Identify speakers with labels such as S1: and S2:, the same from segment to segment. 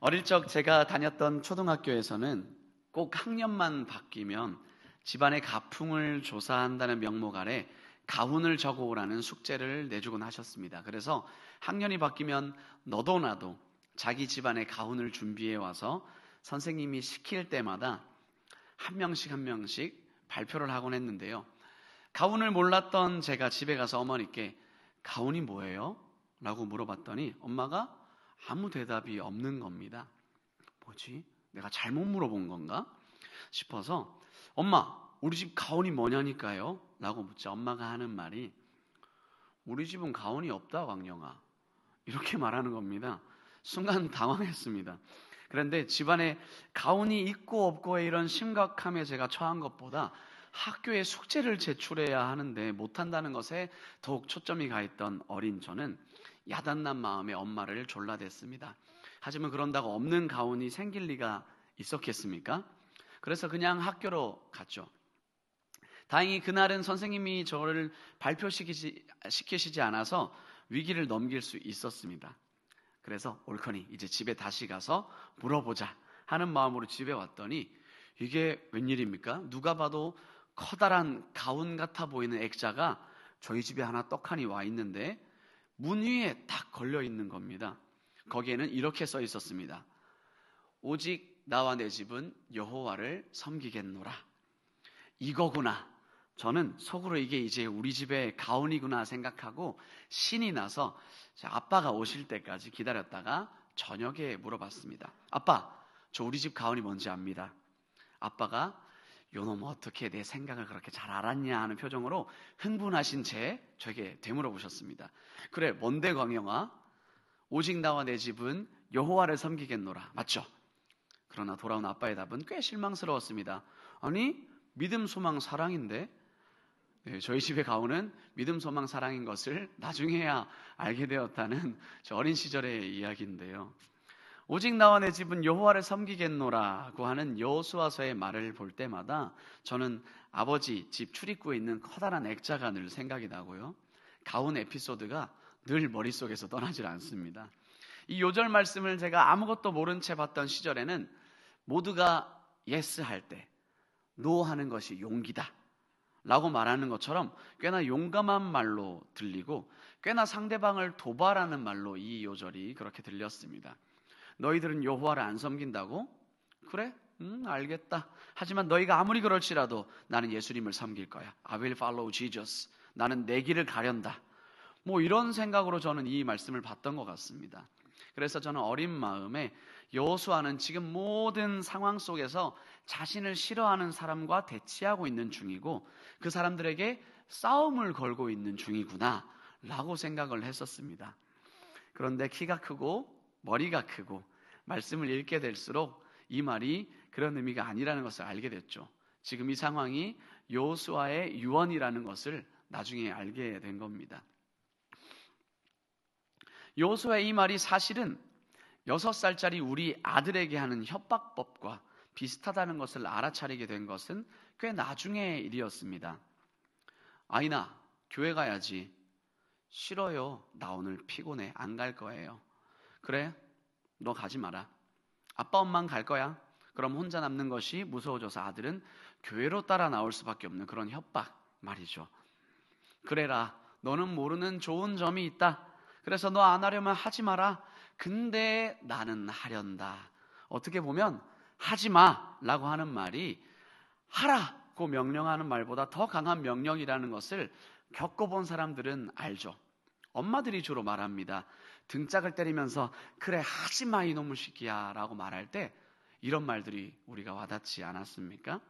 S1: 어릴 적 제가 다녔던 초등학교에서는 꼭 학년만 바뀌면 집안의 가풍을 조사한다는 명목 아래 가훈을 적어오라는 숙제를 내주곤 하셨습니다. 그래서 학년이 바뀌면 너도 나도 자기 집안의 가훈을 준비해 와서 선생님이 시킬 때마다 한 명씩 한 명씩 발표를 하곤 했는데요. 가훈을 몰랐던 제가 집에 가서 어머니께 가훈이 뭐예요? 라고 물어봤더니 엄마가 아무 대답이 없는 겁니다. 뭐지? 내가 잘못 물어본 건가? 싶어서 엄마, 우리 집 가훈이 뭐냐니까요? 라고 묻자 엄마가 하는 말이 우리 집은 가훈이 없다, 왕영아. 이렇게 말하는 겁니다. 순간 당황했습니다. 그런데 집안에 가훈이 있고 없고의 이런 심각함에 제가 처한 것보다 학교에 숙제를 제출해야 하는데 못한다는 것에 더욱 초점이 가 있던 어린 저는 야단난 마음에 엄마를 졸라댔습니다. 하지만 그런다고 없는 가훈이 생길 리가 있었겠습니까? 그래서 그냥 학교로 갔죠. 다행히 그날은 선생님이 저를 발표시키지 않아서 위기를 넘길 수 있었습니다. 그래서 옳거니 이제 집에 다시 가서 물어보자 하는 마음으로 집에 왔더니 이게 웬일입니까? 누가 봐도 커다란 가훈 같아 보이는 액자가 저희 집에 하나 떡하니 와 있는데 문 위에 딱 걸려 있는 겁니다. 거기에는 이렇게 써 있었습니다. 오직 나와 내 집은 여호와를 섬기겠노라. 이거구나. 저는 속으로 이게 이제 우리 집의 가훈이구나 생각하고 신이 나서 아빠가 오실 때까지 기다렸다가 저녁에 물어봤습니다. 아빠, 저 우리 집 가훈이 뭔지 압니다. 아빠가 요놈 어떻게 내 생각을 그렇게 잘 알았냐 하는 표정으로 흥분하신 채 저에게 되물어보셨습니다. 그래, 뭔데 광영아? 오직 나와 내 집은 여호와를 섬기겠노라. 맞죠? 그러나 돌아온 아빠의 답은 꽤 실망스러웠습니다. 아니, 믿음, 소망, 사랑인데? 네, 저희 집의 가훈은 믿음, 소망, 사랑인 것을 나중에야 알게 되었다는 저 어린 시절의 이야기인데요. 오직 나와 내 집은 여호와를 섬기겠노라고 하는 여호수아서의 말을 볼 때마다 저는 아버지 집 출입구에 있는 커다란 액자가 늘 생각이 나고요. 가훈 에피소드가 늘 머릿속에서 떠나질 않습니다. 이 요절 말씀을 제가 아무것도 모른 채 봤던 시절에는 모두가 예스 할 때 노 하는 것이 용기다 라고 말하는 것처럼 꽤나 용감한 말로 들리고 꽤나 상대방을 도발하는 말로 이 요절이 그렇게 들렸습니다. 너희들은 여호와를 안 섬긴다고? 그래? 알겠다. 하지만 너희가 아무리 그럴지라도 나는 예수님을 섬길 거야. I will follow Jesus. 나는 내 길을 가련다. 뭐 이런 생각으로 저는 이 말씀을 봤던 것 같습니다. 그래서 저는 어린 마음에 여호수아는 지금 모든 상황 속에서 자신을 싫어하는 사람과 대치하고 있는 중이고 그 사람들에게 싸움을 걸고 있는 중이구나 라고 생각을 했었습니다. 그런데 키가 크고 머리가 크고 말씀을 읽게 될수록 이 말이 그런 의미가 아니라는 것을 알게 됐죠. 지금 이 상황이 여호수아의 유언이라는 것을 나중에 알게 된 겁니다. 여호수아의 이 말이 사실은 6살짜리 우리 아들에게 하는 협박법과 비슷하다는 것을 알아차리게 된 것은 꽤 나중의 일이었습니다. 아이나, 교회 가야지. 싫어요. 나 오늘 피곤해. 안 갈 거예요. 그래? 너 가지 마라. 아빠 엄마는 갈 거야. 그럼 혼자 남는 것이 무서워져서 아들은 교회로 따라 나올 수밖에 없는 그런 협박 말이죠. 그래라. 너는 모르는 좋은 점이 있다. 그래서 너 안 하려면 하지 마라. 근데 나는 하련다. 어떻게 보면 하지 마라고 하는 말이 하라고 명령하는 말보다 더 강한 명령이라는 것을 겪어본 사람들은 알죠. 엄마들이 주로 말합니다. 등짝을 때리면서 그래 하지 마 이놈의 새끼야 라고 말할 때 이런 말들이 우리가 와닿지 않았습니까?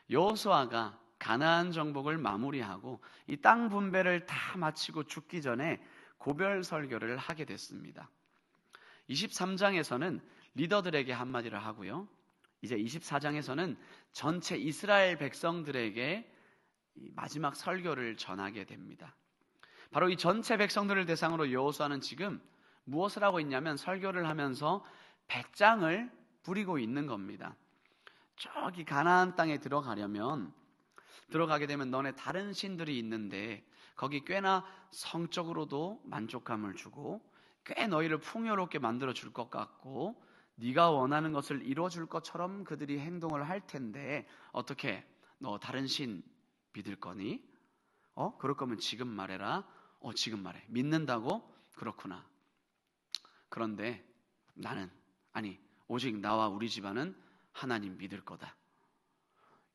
S1: 여호수아가 가나안 정복을 마무리하고 이 땅 분배를 다 마치고 죽기 전에 고별 설교를 하게 됐습니다. 23장에서는 리더들에게 한마디를 하고요. 이제 24장에서는 전체 이스라엘 백성들에게 마지막 설교를 전하게 됩니다. 바로 이 전체 백성들을 대상으로 여호수아는 지금 무엇을 하고 있냐면 설교를 하면서 백장을 부리고 있는 겁니다. 저기 가나안 땅에 들어가게 되면 너네 다른 신들이 있는데 거기 꽤나 성적으로도 만족감을 주고 꽤 너희를 풍요롭게 만들어 줄 것 같고 네가 원하는 것을 이루어 줄 것처럼 그들이 행동을 할 텐데 어떻게 너 다른 신 믿을 거니? 그럴 거면 지금 말해라. 지금 말해. 믿는다고? 그렇구나. 그런데 나는 오직 나와 우리 집안은 하나님 믿을 거다.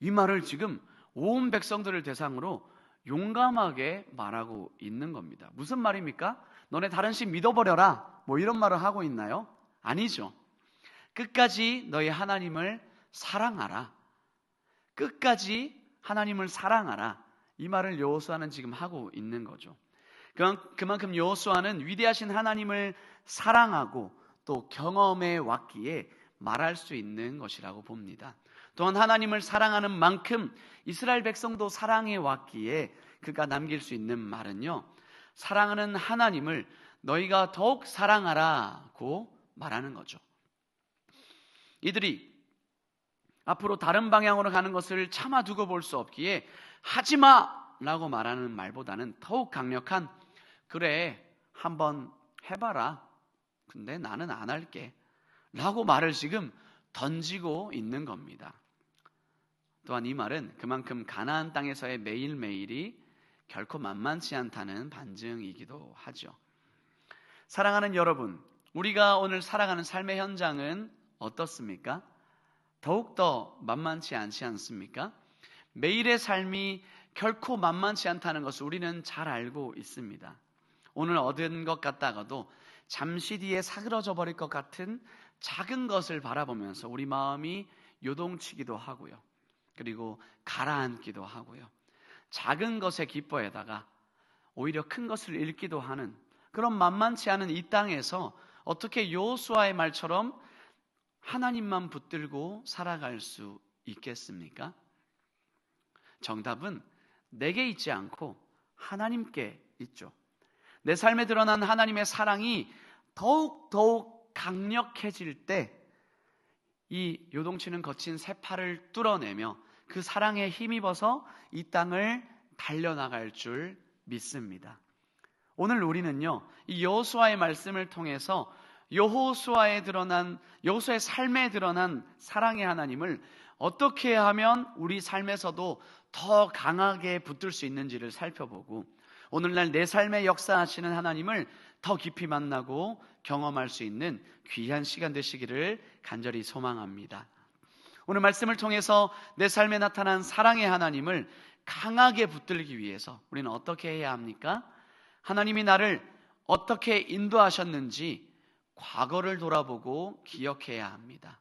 S1: 이 말을 지금 온 백성들을 대상으로 용감하게 말하고 있는 겁니다. 무슨 말입니까? 너네 다른 신 믿어버려라. 뭐 이런 말을 하고 있나요? 아니죠. 끝까지 너희 하나님을 사랑하라. 끝까지 하나님을 사랑하라. 이 말을 여호수아는 지금 하고 있는 거죠. 그만큼 여호수아는 위대하신 하나님을 사랑하고 또 경험해 왔기에 말할 수 있는 것이라고 봅니다. 또한 하나님을 사랑하는 만큼 이스라엘 백성도 사랑해 왔기에 그가 남길 수 있는 말은요, 사랑하는 하나님을 너희가 더욱 사랑하라고 말하는 거죠. 이들이 앞으로 다른 방향으로 가는 것을 차마 두고 볼 수 없기에 하지마! 라고 말하는 말보다는 더욱 강력한 그래, 한번 해봐라. 근데 나는 안 할게. 라고 말을 지금 던지고 있는 겁니다. 또한 이 말은 그만큼 가나안 땅에서의 매일매일이 결코 만만치 않다는 반증이기도 하죠. 사랑하는 여러분, 우리가 오늘 살아가는 삶의 현장은 어떻습니까? 더욱더 만만치 않지 않습니까? 매일의 삶이 결코 만만치 않다는 것을 우리는 잘 알고 있습니다. 오늘 얻은 것 같다가도 잠시 뒤에 사그러져 버릴 것 같은 작은 것을 바라보면서 우리 마음이 요동치기도 하고요. 그리고 가라앉기도 하고요. 작은 것의 기뻐에다가 오히려 큰 것을 잃기도 하는 그런 만만치 않은 이 땅에서 어떻게 여호수아의 말처럼 하나님만 붙들고 살아갈 수 있겠습니까? 정답은 내게 있지 않고 하나님께 있죠. 내 삶에 드러난 하나님의 사랑이 더욱 강력해질 때 이 요동치는 거친 세파를 뚫어내며 그 사랑에 힘입어서 이 땅을 달려나갈 줄 믿습니다. 오늘 우리는요, 이 여호수아의 말씀을 통해서 여호수아의 삶에 드러난 사랑의 하나님을 어떻게 하면 우리 삶에서도 더 강하게 붙들 수 있는지를 살펴보고 오늘날 내 삶에 역사하시는 하나님을 더 깊이 만나고 경험할 수 있는 귀한 시간 되시기를 간절히 소망합니다. 오늘 말씀을 통해서 내 삶에 나타난 사랑의 하나님을 강하게 붙들기 위해서 우리는 어떻게 해야 합니까? 하나님이 나를 어떻게 인도하셨는지 과거를 돌아보고 기억해야 합니다.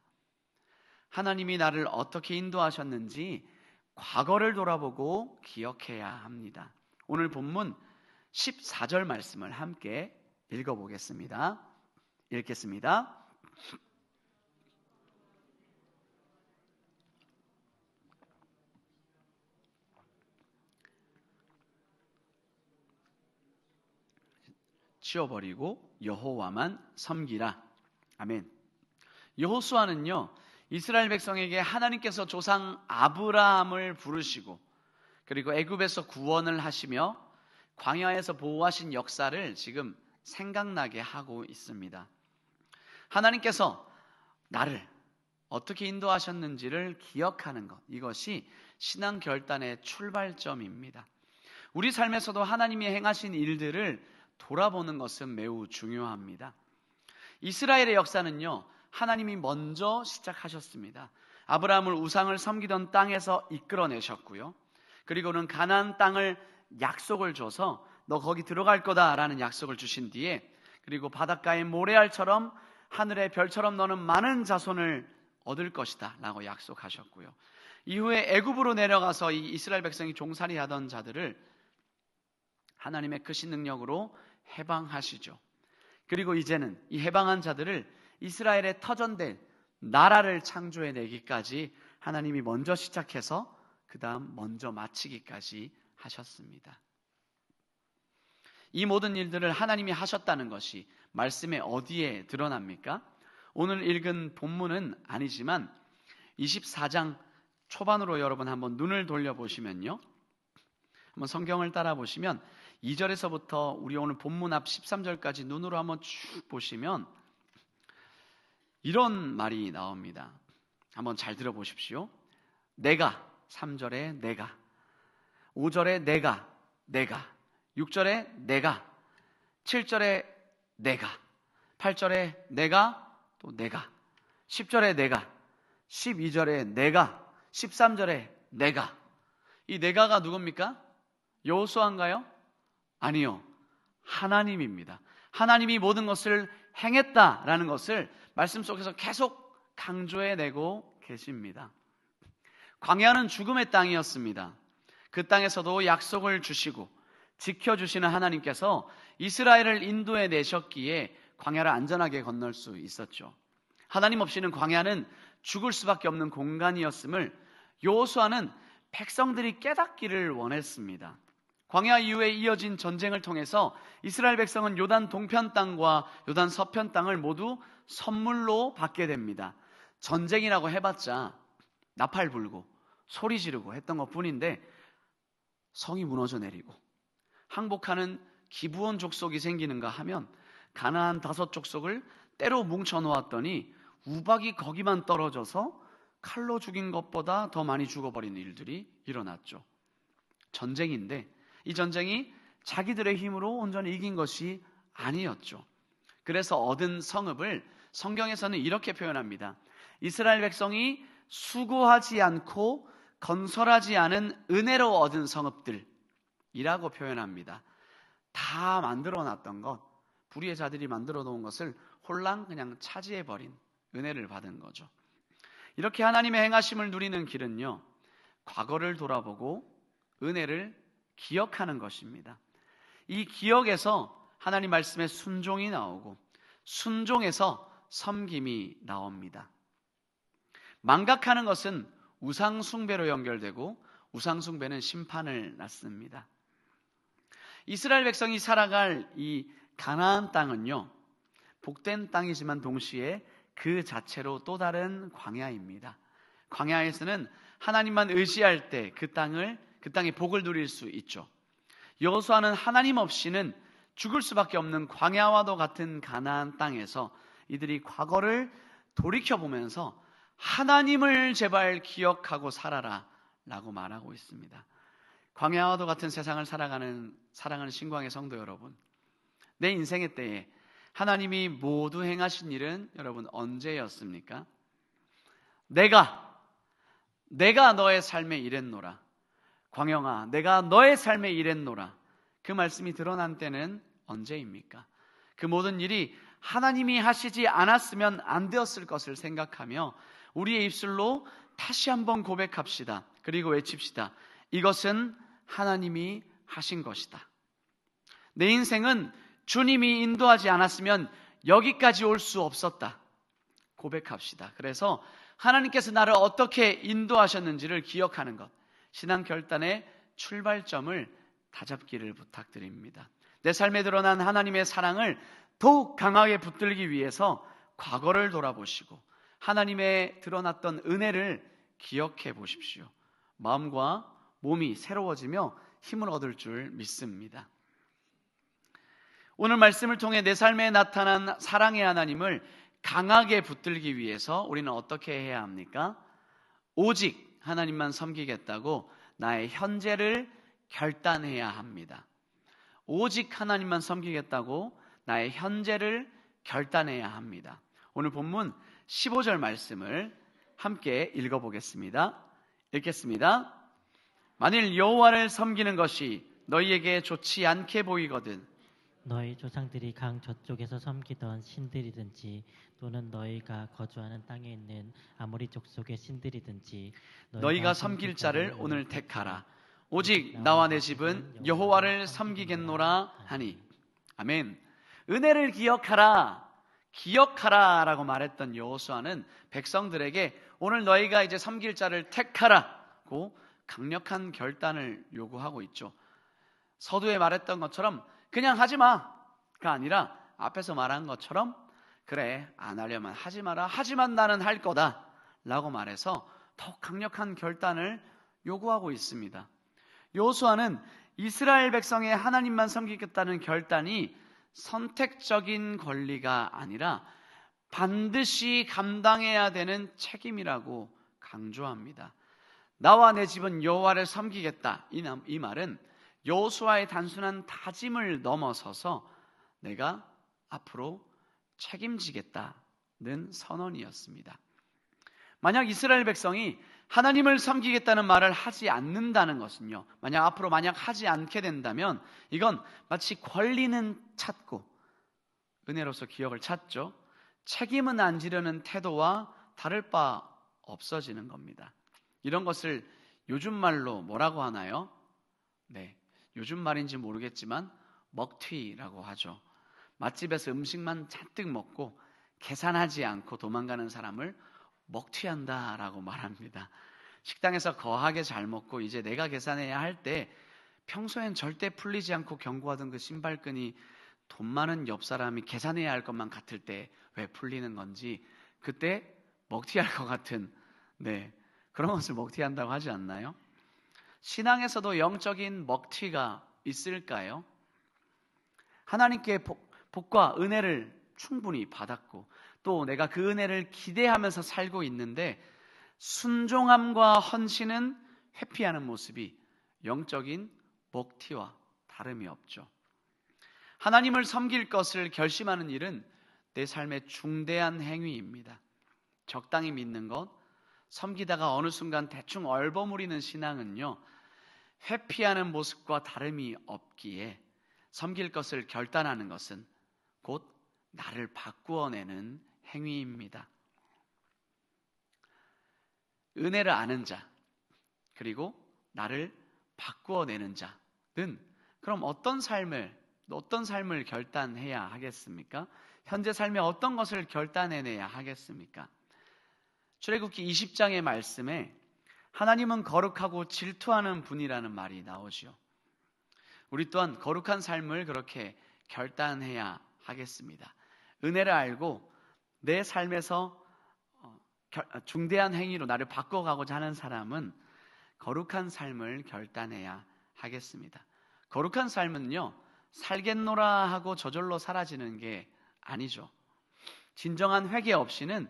S1: 하나님이 나를 어떻게 인도하셨는지 과거를 돌아보고 기억해야 합니다. 오늘 본문 14절 말씀을 함께 읽어보겠습니다. 읽겠습니다. 치워버리고 여호와만 섬기라. 아멘. 여호수아는요, 이스라엘 백성에게 하나님께서 조상 아브라함을 부르시고 그리고 애굽에서 구원을 하시며 광야에서 보호하신 역사를 지금 생각나게 하고 있습니다. 하나님께서 나를 어떻게 인도하셨는지를 기억하는 것, 이것이 신앙 결단의 출발점입니다. 우리 삶에서도 하나님이 행하신 일들을 돌아보는 것은 매우 중요합니다. 이스라엘의 역사는요, 하나님이 먼저 시작하셨습니다. 아브라함을 우상을 섬기던 땅에서 이끌어내셨고요. 그리고는 가나안 땅을 약속을 줘서 너 거기 들어갈 거다라는 약속을 주신 뒤에 그리고 바닷가의 모래알처럼 하늘의 별처럼 너는 많은 자손을 얻을 것이다 라고 약속하셨고요. 이후에 애굽으로 내려가서 이 이스라엘 백성이 종살이 하던 자들을 하나님의 크신 능력으로 해방하시죠. 그리고 이제는 이 해방한 자들을 이스라엘의 터전될 나라를 창조해내기까지 하나님이 먼저 시작해서 그 다음 먼저 마치기까지 하셨습니다. 이 모든 일들을 하나님이 하셨다는 것이 말씀에 어디에 드러납니까? 오늘 읽은 본문은 아니지만 24장 초반으로 여러분 한번 눈을 돌려보시면요, 한번 성경을 따라 보시면 2절에서부터 우리 오늘 본문 앞 13절까지 눈으로 한번 쭉 보시면 이런 말이 나옵니다. 한번 잘 들어보십시오. 내가, 3절에 내가, 5절에 내가, 6절에 내가, 7절에 내가, 8절에 내가, 또 내가, 10절에 내가, 12절에 내가, 13절에 내가. 이 내가가 누굽니까? 여호수아인가요? 아니요, 하나님입니다. 하나님이 모든 것을 행했다라는 것을 말씀 속에서 계속 강조해내고 계십니다. 광야는 죽음의 땅이었습니다. 그 땅에서도 약속을 주시고 지켜주시는 하나님께서 이스라엘을 인도해 내셨기에 광야를 안전하게 건널 수 있었죠. 하나님 없이는 광야는 죽을 수밖에 없는 공간이었음을 여호수아는 백성들이 깨닫기를 원했습니다. 광야 이후에 이어진 전쟁을 통해서 이스라엘 백성은 요단 동편 땅과 요단 서편 땅을 모두 선물로 받게 됩니다. 전쟁이라고 해봤자 나팔 불고 소리 지르고 했던 것 뿐인데 성이 무너져 내리고 항복하는 기브온 족속이 생기는가 하면 가나안 5 족속을 때로 뭉쳐 놓았더니 우박이 거기만 떨어져서 칼로 죽인 것보다 더 많이 죽어버리는 일들이 일어났죠. 전쟁인데 이 전쟁이 자기들의 힘으로 온전히 이긴 것이 아니었죠. 그래서 얻은 성읍을 성경에서는 이렇게 표현합니다. 이스라엘 백성이 수고하지 않고 건설하지 않은 은혜로 얻은 성읍들이라고 표현합니다. 다 만들어 놨던 것, 불의의 자들이 만들어 놓은 것을 홀랑 그냥 차지해버린 은혜를 받은 거죠. 이렇게 하나님의 행하심을 누리는 길은요, 과거를 돌아보고 은혜를 기억하는 것입니다. 이 기억에서 하나님 말씀에 순종이 나오고 순종에서 섬김이 나옵니다. 망각하는 것은 우상숭배로 연결되고 우상숭배는 심판을 낳습니다. 이스라엘 백성이 살아갈 이 가나안 땅은요, 복된 땅이지만 동시에 그 자체로 또 다른 광야입니다. 광야에서는 하나님만 의지할 때 그 땅의 복을 누릴 수 있죠. 여호수아는 하나님 없이는 죽을 수밖에 없는 광야와도 같은 가나안 땅에서 이들이 과거를 돌이켜보면서 하나님을 제발 기억하고 살아라 라고 말하고 있습니다. 광야와도 같은 세상을 사랑하는 신광의 성도 여러분, 내 인생의 때에 하나님이 모두 행하신 일은 여러분 언제였습니까? 내가 너의 삶에 이랬노라. 광영아, 내가 너의 삶에 이랬노라. 그 말씀이 드러난 때는 언제입니까? 그 모든 일이 하나님이 하시지 않았으면 안 되었을 것을 생각하며 우리의 입술로 다시 한번 고백합시다. 그리고 외칩시다. 이것은 하나님이 하신 것이다. 내 인생은 주님이 인도하지 않았으면 여기까지 올 수 없었다. 고백합시다. 그래서 하나님께서 나를 어떻게 인도하셨는지를 기억하는 것, 신앙 결단의 출발점을 다잡기를 부탁드립니다. 내 삶에 드러난 하나님의 사랑을 더욱 강하게 붙들기 위해서 과거를 돌아보시고 하나님의 드러났던 은혜를 기억해 보십시오. 마음과 몸이 새로워지며 힘을 얻을 줄 믿습니다. 오늘 말씀을 통해 내 삶에 나타난 사랑의 하나님을 강하게 붙들기 위해서 우리는 어떻게 해야 합니까? 오직 하나님만 섬기겠다고 나의 현재를 결단해야 합니다. 오직 하나님만 섬기겠다고 나의 현재를 결단해야 합니다. 오늘 본문 15절 말씀을 함께 읽어보겠습니다. 읽겠습니다. 만일 여호와를 섬기는 것이 너희에게 좋지 않게 보이거든
S2: 너희 조상들이 강 저쪽에서 섬기던 신들이든지 또는 너희가 거주하는 땅에 있는 아모리 족속의 신들이든지
S1: 너희가 섬길 자를 오늘 택하라. 오직 나와 내 집은 여호와를 섬기겠노라 하니. 아멘. 은혜를 기억하라 라고 말했던 여호수아는 백성들에게 오늘 너희가 이제 섬길 자를 택하라고 강력한 결단을 요구하고 있죠. 서두에 말했던 것처럼 그냥 하지 마가 아니라 앞에서 말한 것처럼 그래, 안 하려면 하지 마라. 하지만 나는 할 거다 라고 말해서 더욱 강력한 결단을 요구하고 있습니다. 여호수아는 이스라엘 백성의 하나님만 섬기겠다는 결단이 선택적인 권리가 아니라 반드시 감당해야 되는 책임이라고 강조합니다. 나와 내 집은 여호와를 섬기겠다. 이 말은 여호수아의 단순한 다짐을 넘어서서 내가 앞으로 책임지겠다는 선언이었습니다. 만약 이스라엘 백성이 하나님을 섬기겠다는 말을 하지 않는다는 것은요, 만약 하지 않게 된다면 이건 마치 권리는 찾고 은혜로서 기억을 찾죠. 책임은 안 지려는 태도와 다를 바 없어지는 겁니다. 이런 것을 요즘 말로 뭐라고 하나요? 네, 요즘 말인지 모르겠지만 먹튀라고 하죠. 맛집에서 음식만 잔뜩 먹고 계산하지 않고 도망가는 사람을 먹튀한다라고 말합니다. 식당에서 거하게 잘 먹고 이제 내가 계산해야 할 때 평소엔 절대 풀리지 않고 경고하던 그 신발끈이 돈 많은 옆 사람이 계산해야 할 것만 같을 때 왜 풀리는 건지 그때 먹튀할 것 같은 그런 것을 먹튀한다고 하지 않나요? 신앙에서도 영적인 먹튀가 있을까요? 하나님께 복과 은혜를 충분히 받았고 또 내가 그 은혜를 기대하면서 살고 있는데 순종함과 헌신은 회피하는 모습이 영적인 먹튀와 다름이 없죠. 하나님을 섬길 것을 결심하는 일은 내 삶의 중대한 행위입니다. 적당히 믿는 것, 섬기다가 어느 순간 대충 얼버무리는 신앙은요, 회피하는 모습과 다름이 없기에 섬길 것을 결단하는 것은 곧 나를 바꾸어내는 행위입니다. 은혜를 아는 자, 그리고 나를 바꾸어내는 자는 그럼 어떤 삶을 결단해야 하겠습니까? 현재 삶에 어떤 것을 결단해내야 하겠습니까? 출애굽기 20장의 말씀에 하나님은 거룩하고 질투하는 분이라는 말이 나오죠. 우리 또한 거룩한 삶을 그렇게 결단해야 하겠습니다. 은혜를 알고 내 삶에서 중대한 행위로 나를 바꿔가고자 하는 사람은 거룩한 삶을 결단해야 하겠습니다. 거룩한 삶은요, 살겠노라 하고 저절로 사라지는 게 아니죠. 진정한 회개 없이는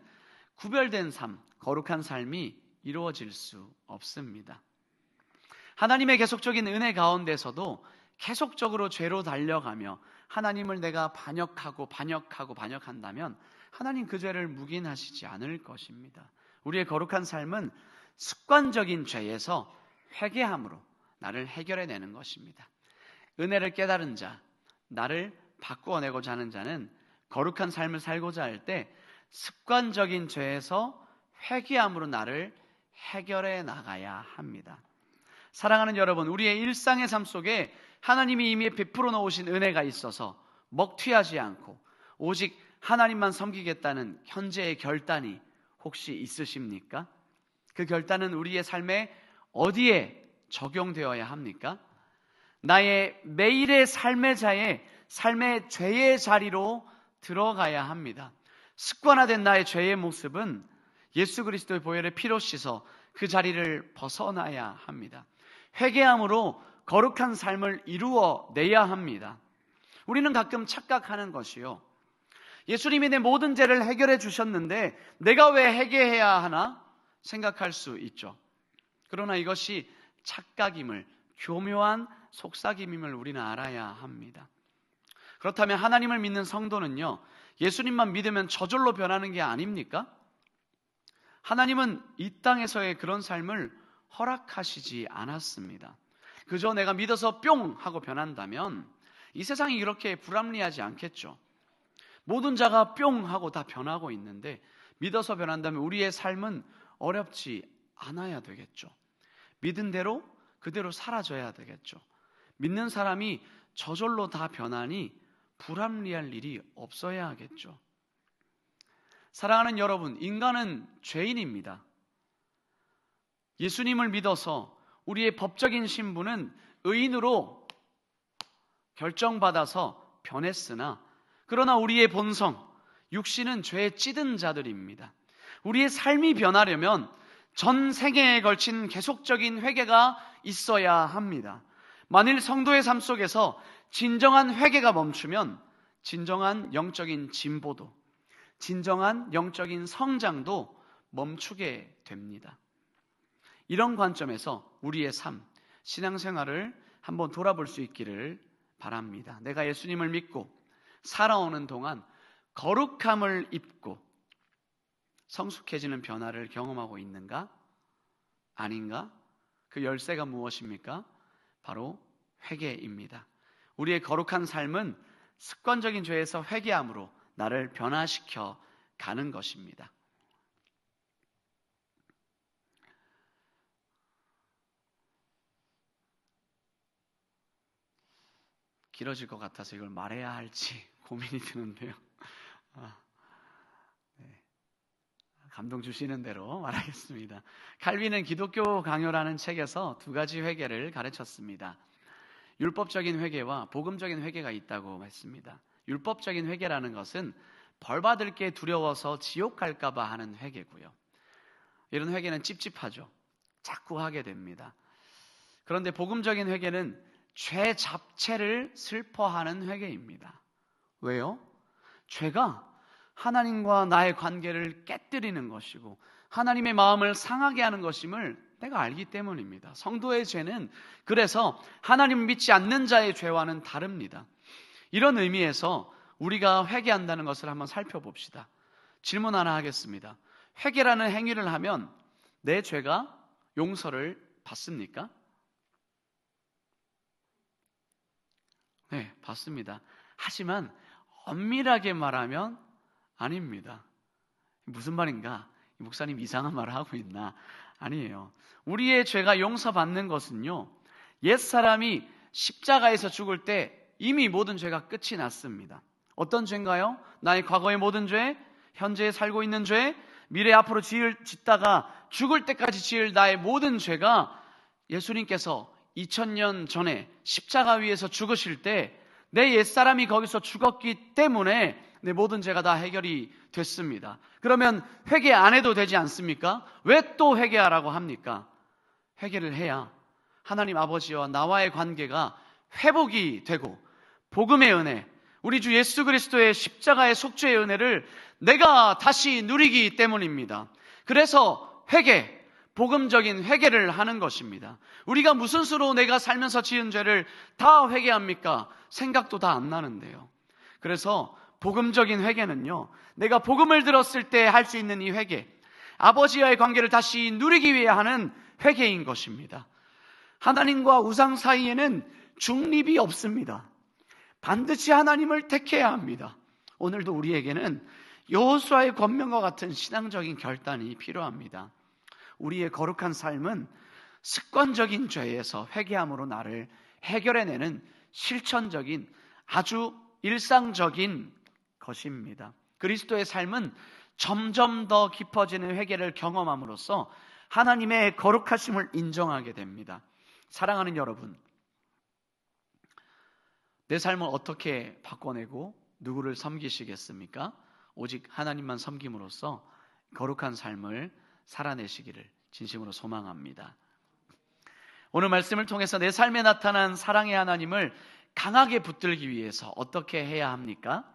S1: 구별된 삶, 거룩한 삶이 이루어질 수 없습니다. 하나님의 계속적인 은혜 가운데서도 계속적으로 죄로 달려가며 하나님을 내가 반역한다면 하나님 그 죄를 묵인하시지 않을 것입니다. 우리의 거룩한 삶은 습관적인 죄에서 회개함으로 나를 해결해내는 것입니다. 은혜를 깨달은 자, 나를 바꾸어내고자 하는 자는 거룩한 삶을 살고자 할 때 습관적인 죄에서 회개함으로 나를 해결해 나가야 합니다. 사랑하는 여러분, 우리의 일상의 삶 속에 하나님이 이미 베풀어 놓으신 은혜가 있어서 먹튀하지 않고 오직 하나님만 섬기겠다는 현재의 결단이 혹시 있으십니까? 그 결단은 우리의 삶에 어디에 적용되어야 합니까? 나의 매일의 삶의 죄의 자리로 들어가야 합니다. 습관화된 나의 죄의 모습은 예수 그리스도의 보혈의 피로 씻어 그 자리를 벗어나야 합니다. 회개함으로 거룩한 삶을 이루어내야 합니다. 우리는 가끔 착각하는 것이요, 예수님이 내 모든 죄를 해결해 주셨는데 내가 왜 회개해야 하나 생각할 수 있죠. 그러나 이것이 착각임을, 교묘한 속삭임임을 우리는 알아야 합니다. 그렇다면 하나님을 믿는 성도는요, 예수님만 믿으면 저절로 변하는 게 아닙니까? 하나님은 이 땅에서의 그런 삶을 허락하시지 않았습니다. 그저 내가 믿어서 뿅 하고 변한다면 이 세상이 이렇게 불합리하지 않겠죠. 모든 자가 뿅 하고 다 변하고 있는데 믿어서 변한다면 우리의 삶은 어렵지 않아야 되겠죠. 믿은 대로 그대로 사라져야 되겠죠. 믿는 사람이 저절로 다 변하니 불합리할 일이 없어야 하겠죠. 사랑하는 여러분, 인간은 죄인입니다. 예수님을 믿어서 우리의 법적인 신분은 의인으로 결정받아서 변했으나 그러나 우리의 본성, 육신은 죄에 찌든 자들입니다. 우리의 삶이 변하려면 전 생애에 걸친 계속적인 회개가 있어야 합니다. 만일 성도의 삶 속에서 진정한 회개가 멈추면 진정한 영적인 진보도, 진정한 영적인 성장도 멈추게 됩니다. 이런 관점에서 우리의 삶, 신앙생활을 한번 돌아볼 수 있기를 바랍니다. 내가 예수님을 믿고 살아오는 동안 거룩함을 입고 성숙해지는 변화를 경험하고 있는가? 아닌가? 그 열쇠가 무엇입니까? 바로 회개입니다. 우리의 거룩한 삶은 습관적인 죄에서 회개함으로 나를 변화시켜 가는 것입니다. 길어질 것 같아서 이걸 말해야 할지 고민이 드는데요. 감동 주시는 대로 말하겠습니다. 칼빈은 기독교 강요라는 책에서 두 가지 회개를 가르쳤습니다. 율법적인 회개와 복음적인 회개가 있다고 했습니다. 율법적인 회개라는 것은 벌 받을 게 두려워서 지옥 갈까 봐 하는 회개고요. 이런 회개는 찝찝하죠. 자꾸 하게 됩니다. 그런데 복음적인 회개는 죄 자체를 슬퍼하는 회개입니다. 왜요? 죄가 하나님과 나의 관계를 깨뜨리는 것이고 하나님의 마음을 상하게 하는 것임을 내가 알기 때문입니다. 성도의 죄는 그래서 하나님을 믿지 않는 자의 죄와는 다릅니다. 이런 의미에서 우리가 회개한다는 것을 한번 살펴봅시다. 질문 하나 하겠습니다. 회개라는 행위를 하면 내 죄가 용서를 받습니까? 네, 받습니다. 하지만 엄밀하게 말하면 아닙니다. 무슨 말인가? 목사님 이상한 말을 하고 있나? 아니에요. 우리의 죄가 용서받는 것은요, 옛사람이 십자가에서 죽을 때 이미 모든 죄가 끝이 났습니다. 어떤 죄인가요? 나의 과거의 모든 죄, 현재에 살고 있는 죄, 미래 앞으로 짓다가 죽을 때까지 지을 나의 모든 죄가 예수님께서 2000년 전에 십자가 위에서 죽으실 때 내 옛사람이 거기서 죽었기 때문에 내 모든 죄가 다 해결이 됐습니다. 그러면 회개 안 해도 되지 않습니까? 왜 또 회개하라고 합니까? 회개를 해야 하나님 아버지와 나와의 관계가 회복이 되고 복음의 은혜, 우리 주 예수 그리스도의 십자가의 속죄의 은혜를 내가 다시 누리기 때문입니다. 그래서 회개, 복음적인 회개를 하는 것입니다. 우리가 무슨 수로 내가 살면서 지은 죄를 다 회개합니까? 생각도 다 안 나는데요. 그래서 복음적인 회개는요, 내가 복음을 들었을 때 할 수 있는 이 회개, 아버지와의 관계를 다시 누리기 위해 하는 회개인 것입니다. 하나님과 우상 사이에는 중립이 없습니다. 반드시 하나님을 택해야 합니다. 오늘도 우리에게는 여호수아의 권면과 같은 신앙적인 결단이 필요합니다. 우리의 거룩한 삶은 습관적인 죄에서 회개함으로 나를 해결해내는 실천적인 아주 일상적인 것입니다. 그리스도의 삶은 점점 더 깊어지는 회개를 경험함으로써 하나님의 거룩하심을 인정하게 됩니다. 사랑하는 여러분, 내 삶을 어떻게 바꿔내고 누구를 섬기시겠습니까? 오직 하나님만 섬김으로써 거룩한 삶을 살아내시기를 진심으로 소망합니다. 오늘 말씀을 통해서 내 삶에 나타난 사랑의 하나님을 강하게 붙들기 위해서 어떻게 해야 합니까?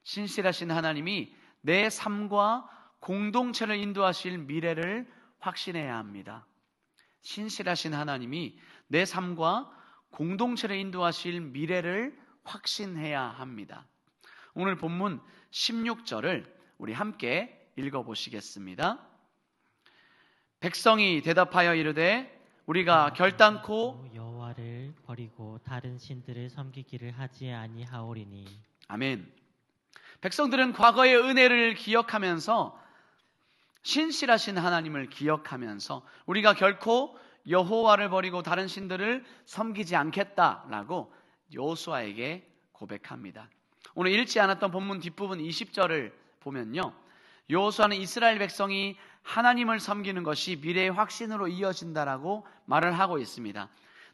S1: 신실하신 하나님이 내 삶과 공동체를 인도하실 미래를 확신해야 합니다. 신실하신 하나님이 내 삶과 공동체를 인도하실 미래를 확신해야 합니다. 오늘 본문 16절을 우리 함께 읽어보시겠습니다. 백성이 대답하여 이르되 우리가 결단코
S2: 여호와를 버리고 다른 신들을 섬기기를 하지 아니하오리니.
S1: 아멘. 백성들은 과거의 은혜를 기억하면서 신실하신 하나님을 기억하면서 우리가 결코 여호와를 버리고 다른 신들을 섬기지 않겠다라고 여호수아에게 고백합니다. 오늘 읽지 않았던 본문 뒷부분 20절을 보면요, 여호수아는 이스라엘 백성이 하나님을 섬기는 것이 미래의 확신으로 이어진다라고 말을 하고 있습니다.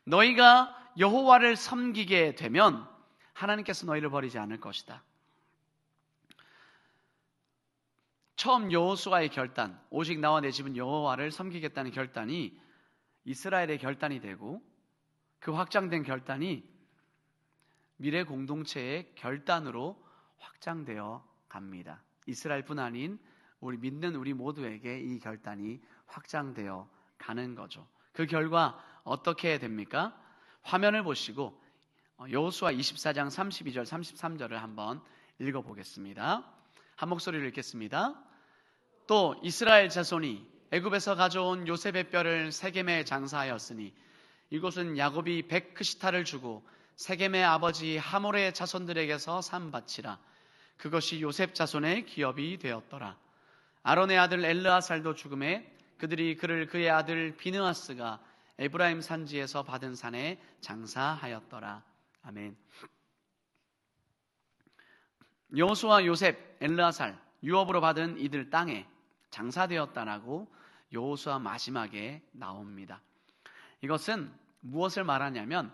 S1: 너희가 여호와를 섬기게 되면 하나님께서 너희를 버리지 않을 것이다. 처음 여호수아의 결단, 오직 나와 내 집은 여호와를 섬기겠다는 결단이 이스라엘의 결단이 되고 그 확장된 결단이 미래 공동체의 결단으로 확장되어 갑니다. 이스라엘뿐 아닌 우리 믿는 우리 모두에게 이 결단이 확장되어 가는 거죠. 그 결과 어떻게 됩니까? 화면을 보시고 여호수아 24장 32절 33절을 한번 읽어보겠습니다. 한 목소리로 읽겠습니다. 또 이스라엘 자손이 애굽에서 가져온 요셉의 뼈를 세겜에 장사하였으니 이곳은 야곱이 백크시타를 주고 세겜의 아버지 하몰의 자손들에게서 산 밭이라. 그것이 요셉 자손의 기업이 되었더라. 아론의 아들 엘르아살도 죽음에 그들이 그를 그의 아들 비느하스가 에브라임 산지에서 받은 산에 장사하였더라. 아멘. 여호수아, 요셉, 엘르아살 유업으로 받은 이들 땅에 장사되었다라고 여호수아 마지막에 나옵니다. 이것은 무엇을 말하냐면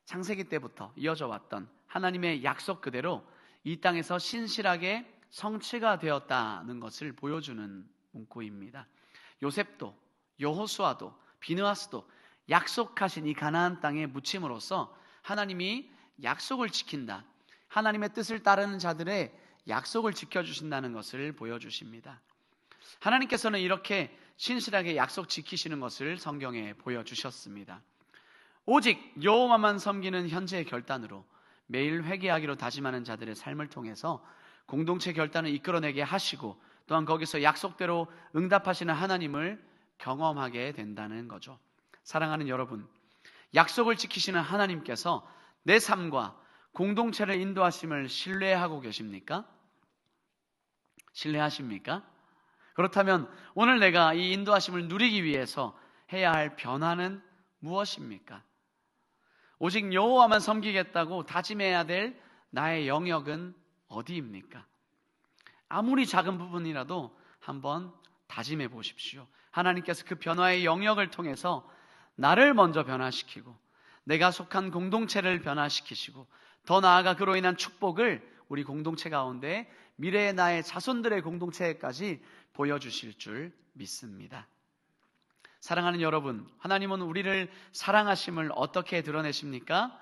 S1: 창세기 때부터 이어져 왔던 하나님의 약속 그대로 이 땅에서 신실하게 성취가 되었다는 것을 보여주는 문구입니다. 요셉도 여호수아도 비느하스도 약속하신 이 가나안 땅에 묻힘으로써 하나님이 약속을 지킨다, 하나님의 뜻을 따르는 자들의 약속을 지켜주신다는 것을 보여주십니다. 하나님께서는 이렇게 신실하게 약속 지키시는 것을 성경에 보여주셨습니다. 오직 여호와만 섬기는 현재의 결단으로 매일 회개하기로 다짐하는 자들의 삶을 통해서 공동체 결단을 이끌어내게 하시고 또한 거기서 약속대로 응답하시는 하나님을 경험하게 된다는 거죠. 사랑하는 여러분, 약속을 지키시는 하나님께서 내 삶과 공동체를 인도하심을 신뢰하고 계십니까? 신뢰하십니까? 그렇다면 오늘 내가 이 인도하심을 누리기 위해서 해야 할 변화는 무엇입니까? 오직 여호와만 섬기겠다고 다짐해야 될 나의 영역은 어디입니까? 아무리 작은 부분이라도 한번 다짐해 보십시오. 하나님께서 그 변화의 영역을 통해서 나를 먼저 변화시키고 내가 속한 공동체를 변화시키시고 더 나아가 그로 인한 축복을 우리 공동체 가운데 미래의 나의 자손들의 공동체까지 보여주실 줄 믿습니다. 사랑하는 여러분, 하나님은 우리를 사랑하심을 어떻게 드러내십니까?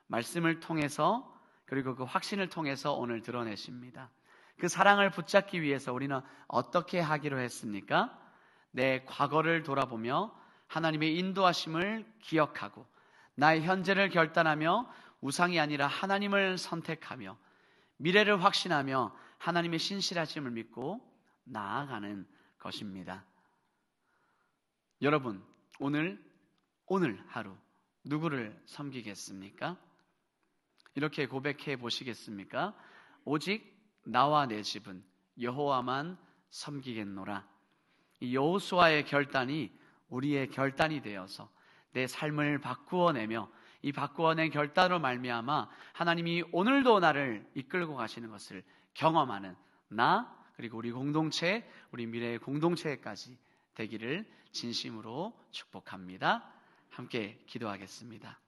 S1: 말씀을 통해서, 그리고 그 확신을 통해서 오늘 드러내십니다. 그 사랑을 붙잡기 위해서 우리는 어떻게 하기로 했습니까? 내 과거를 돌아보며 하나님의 인도하심을 기억하고 나의 현재를 결단하며 우상이 아니라 하나님을 선택하며 미래를 확신하며 하나님의 신실하심을 믿고 나아가는 것입니다. 여러분, 오늘 하루 누구를 섬기겠습니까? 이렇게 고백해 보시겠습니까? 오직 나와 내 집은 여호와만 섬기겠노라. 이 여호수아의 결단이 우리의 결단이 되어서 내 삶을 바꾸어내며 이 바꾸어낸 결단으로 말미암아 하나님이 오늘도 나를 이끌고 가시는 것을 경험하는 나, 그리고 우리 공동체, 우리 미래의 공동체까지 되기를 진심으로 축복합니다. 함께 기도하겠습니다.